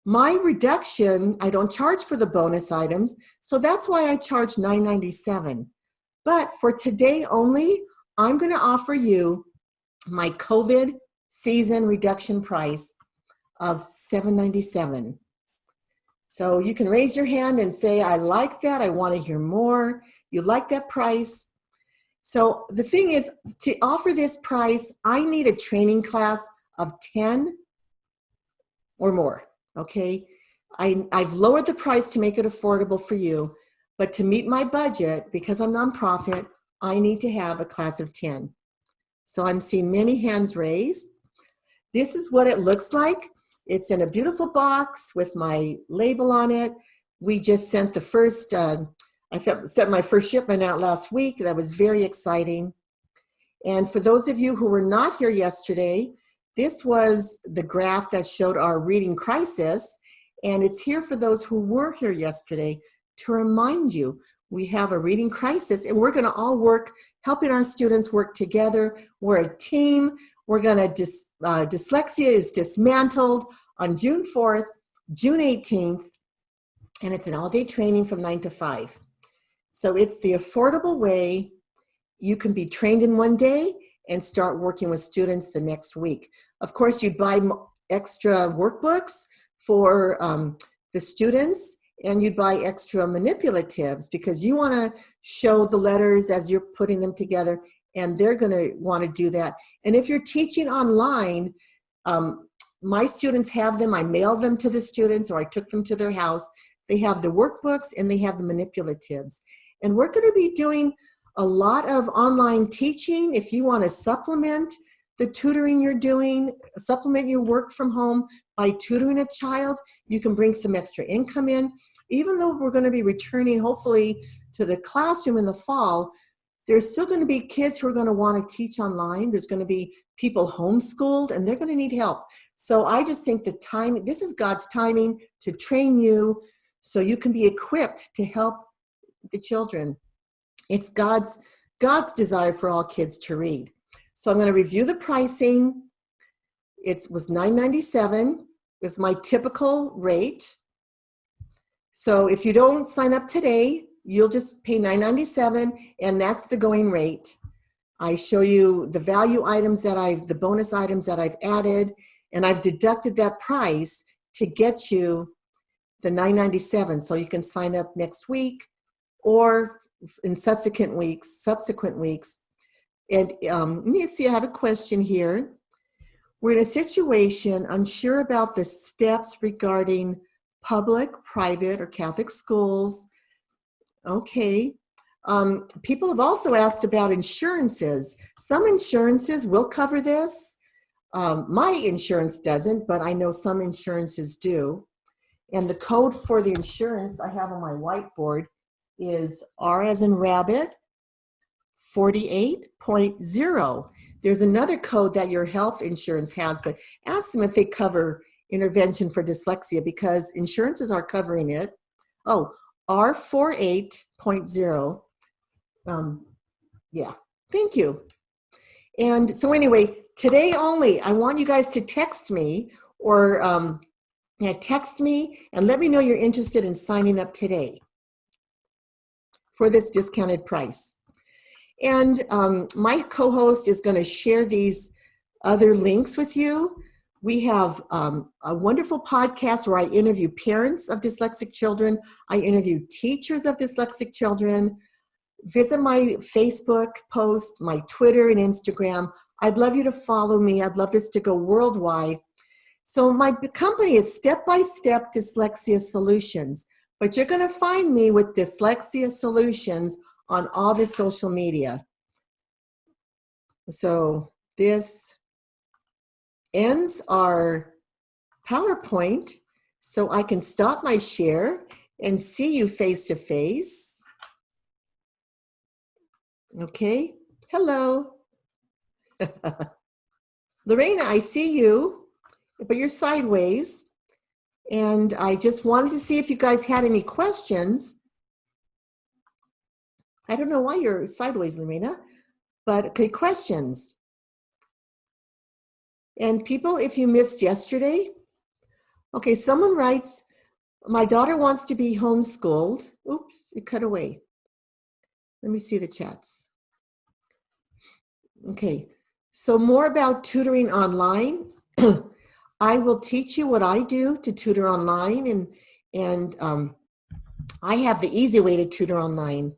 My reduction, I don't charge for the bonus items, so that's why I charge $997. But for today only, I'm going to offer you my COVID season reduction price of $797. So you can raise your hand and say, I like that, I want to hear more. You like that price? So the thing is, to offer this price, I need a training class of 10 or more, okay? I've lowered the price to make it affordable for you, but to meet my budget, because I'm nonprofit, I need to have a class of 10. So I'm seeing many hands raised. This is what it looks like. It's in a beautiful box with my label on it. We just sent the first, I sent my first shipment out last week. That was very exciting. And for those of you who were not here yesterday, this was the graph that showed our reading crisis. And it's here for those who were here yesterday to remind you, we have a reading crisis, and we're going to all work, helping our students work together. We're a team. We're going to, Dyslexia is dismantled on June 4th, June 18th, and it's an all-day training from 9 to 5. So it's the affordable way you can be trained in 1 day and start working with students the next week. Of course, you'd buy extra workbooks for the students, and you'd buy extra manipulatives because you want to show the letters as you're putting them together, and they're going to want to do that. And if you're teaching online, my students have them. I mail them to the students, or I took them to their house. They have the workbooks and they have the manipulatives. And we're going to be doing a lot of online teaching. If you want to supplement the tutoring you're doing, supplement your work from home by tutoring a child, you can bring some extra income in. Even though we're going to be returning, hopefully, to the classroom in the fall, there's still going to be kids who are going to want to teach online. There's going to be people homeschooled, and they're going to need help. So I just think the time, this is God's timing to train you so you can be equipped to help the children. It's God's desire for all kids to read. So I'm going to review the pricing. It was $997. It's my typical rate. So if you don't sign up today, you'll just pay $997, and that's the going rate. I show you the value items that the bonus items that I've added, and I've deducted that price to get you the $9.97. So you can sign up next week or in subsequent weeks. And let me see, I have a question here. We're in a situation, unsure about the steps regarding public, private, or Catholic schools. Okay. People have also asked about insurances. Some insurances will cover this. My insurance doesn't, but I know some insurances do. And the code for the insurance I have on my whiteboard is R as in rabbit, 48.0. There's another code that your health insurance has, but ask them if they cover intervention for dyslexia, because insurances are covering it. Oh, R48.0. Yeah, thank you. And so anyway, today only, I want you guys to text me or text me and let me know you're interested in signing up today for this discounted price. And my co-host is going to share these other links with you. We have a wonderful podcast where I interview parents of dyslexic children. I interview teachers of dyslexic children. Visit my Facebook post, my Twitter and Instagram. I'd love you to follow me. I'd love this to go worldwide. So my company is Step-by-Step Dyslexia Solutions, but you're going to find me with Dyslexia Solutions on all the social media. So this ends our PowerPoint, so I can stop my share and see you face to face. Okay, hello. Lorena, I see you, but you're sideways. And I just wanted to see if you guys had any questions. I don't know why you're sideways, Lorena, but okay, questions. And people, if you missed yesterday, okay, someone writes, my daughter wants to be homeschooled. Oops, it cut away. Let me see the chats. Okay, so more about tutoring online. I will teach you what I do to tutor online, and I have the easy way to tutor online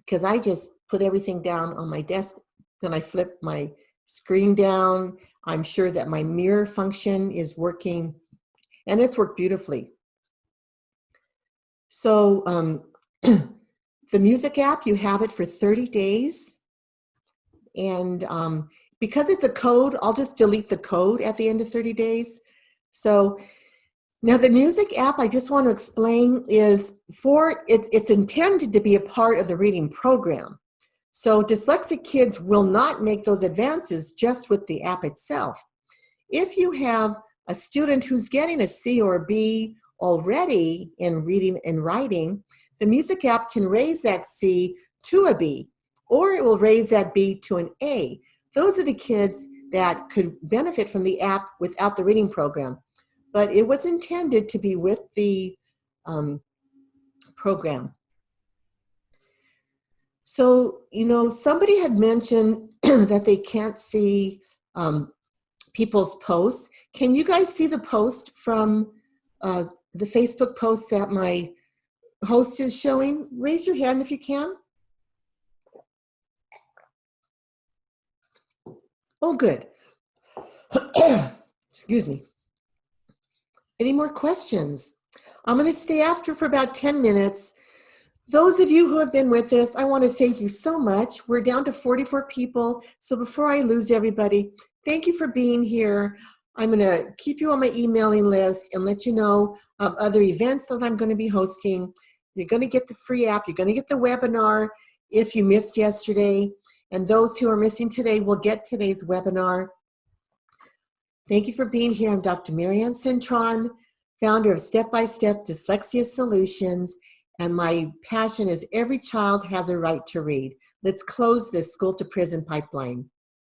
because I just put everything down on my desk, then I flip my screen down. I'm sure that my mirror function is working, and it's worked beautifully. So the music app, you have it for 30 days. And because it's a code, I'll just delete the code at the end of 30 days. So now the music app, I just want to explain, is it's intended to be a part of the reading program. So dyslexic kids will not make those advances just with the app itself. If you have a student who's getting a C or a B already in reading and writing, the music app can raise that C to a B, or it will raise that B to an A. Those are the kids that could benefit from the app without the reading program. But it was intended to be with the program. So, you know, somebody had mentioned that they can't see people's posts. Can you guys see the post from the Facebook post that my host is showing? Raise your hand if you can. Oh, good. Excuse me. Any more questions? I'm going to stay after for about 10 minutes. Those of you who have been with us, I want to thank you so much. We're down to 44 people. So before I lose everybody, thank you for being here. I'm going to keep you on my emailing list and let you know of other events that I'm going to be hosting. You're going to get the free app. You're going to get the webinar if you missed yesterday. And those who are missing today will get today's webinar. Thank you for being here. I'm Dr. Marianne Cintron, founder of Step-by-Step Dyslexia Solutions, and my passion is every child has a right to read. Let's close this school to prison pipeline.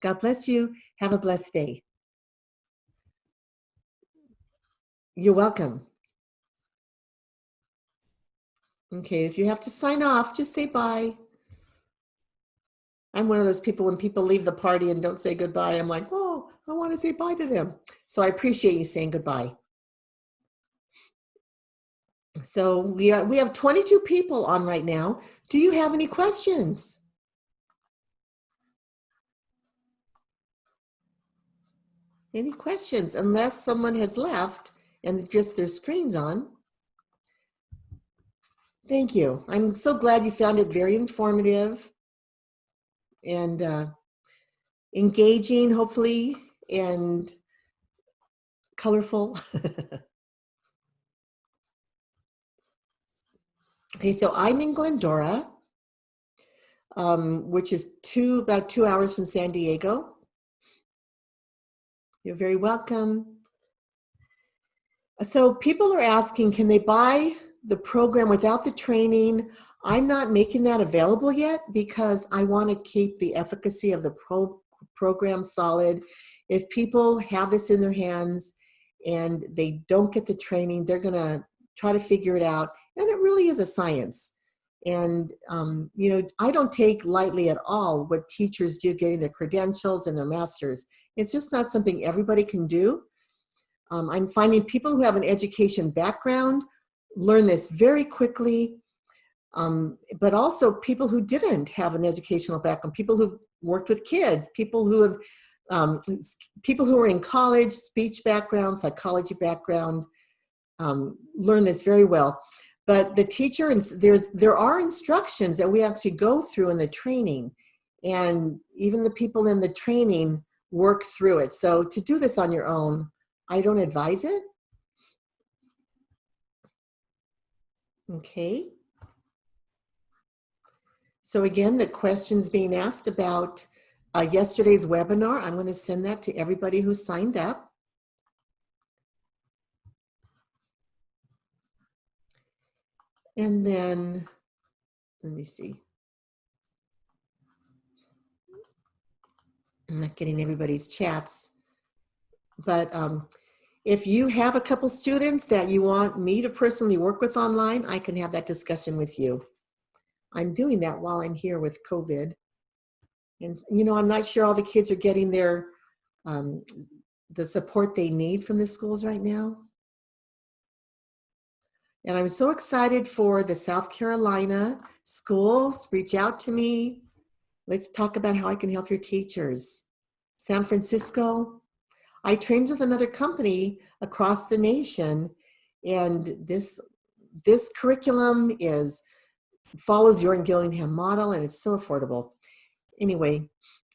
God bless you. Have a blessed day. You're welcome. Okay, if you have to sign off, just say bye. I'm one of those people, when people leave the party and don't say goodbye, I'm like, oh, I want to say bye to them. So I appreciate you saying goodbye. So we have 22 people on right now. Do you have any questions? Any questions? Unless someone has left and just their screen's on. Thank you. I'm so glad you found it very informative and engaging, hopefully, and colorful. Okay, so I'm in Glendora, which is about 2 hours from San Diego. You're very welcome. So people are asking, can they buy the program without the training? I'm not making that available yet because I want to keep the efficacy of the program solid. If people have this in their hands and they don't get the training, they're going to try to figure it out. And it really is a science. And, you know, I don't take lightly at all what teachers do getting their credentials and their masters. It's just not something everybody can do. I'm finding people who have an education background learn this very quickly, but also people who didn't have an educational background, people who've worked with kids, people who have, people who are in college, speech background, psychology background, learn this very well. But the teacher, there are instructions that we actually go through in the training, and even the people in the training work through it. So to do this on your own, I don't advise it. Okay. So again, the questions being asked about yesterday's webinar, I'm going to send that to everybody who signed up. And then, let me see. I'm not getting everybody's chats, but if you have a couple students that you want me to personally work with online, I can have that discussion with you. I'm doing that while I'm here with COVID. And, you know, I'm not sure all the kids are getting their, the support they need from the schools right now. And I'm so excited for the South Carolina schools. Reach out to me. Let's talk about how I can help your teachers. San Francisco, I trained with another company across the nation, and this curriculum follows your Gillingham model, and it's so affordable. Anyway,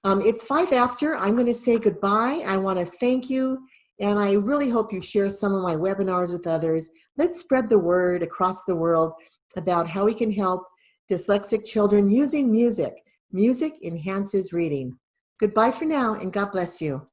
it's 5 after. I'm going to say goodbye. I want to thank you, and I really hope you share some of my webinars with others. Let's spread the word across the world about how we can help dyslexic children using music. Music enhances reading. Goodbye for now, and God bless you.